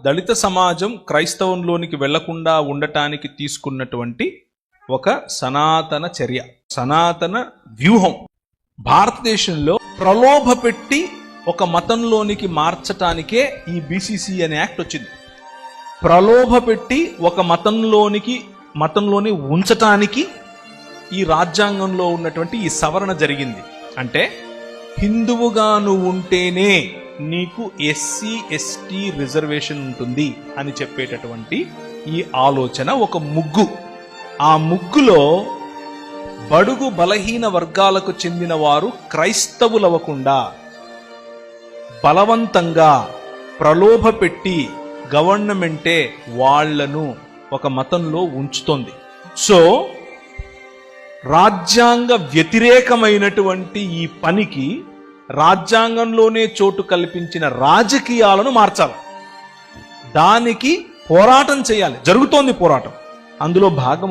దళిత సమాజం క్రైస్తవంలోనికి వెళ్లకుండా ఉండటానికి తీసుకున్నటువంటి ఒక సనాతన చర్య, సనాతన వ్యూహం. భారతదేశంలో ప్రలోభ పెట్టి ఒక మతంలోనికి మార్చటానికే ఈ బీసీసీ అనే యాక్ట్ వచ్చింది. ప్రలోభ పెట్టి ఒక మతంలోని ఉంచటానికి ఈ రాజ్యాంగంలో ఉన్నటువంటి ఈ సవరణ జరిగింది. అంటే హిందువుగా నువ్వు ఉంటేనే నీకు ఎస్సీ ఎస్టీ రిజర్వేషన్ ఉంటుంది అని చెప్పేటటువంటి ఈ ఆలోచన ఒక ముగ్గు. ఆ ముగ్గులో బడుగు బలహీన వర్గాలకు చెందిన వారు క్రైస్తవులవ్వకుండా బలవంతంగా ప్రలోభ పెట్టి గవర్నమెంటే వాళ్లను ఒక మతంలో ఉంచుతోంది. సో రాజ్యాంగ వ్యతిరేకమైనటువంటి ఈ పనికి రాజ్యాంగంలోనే చోటు కల్పించిన రాజకీయాలను మార్చాలి. దానికి పోరాటం చేయాలి. జరుగుతోంది పోరాటం, అందులో భాగం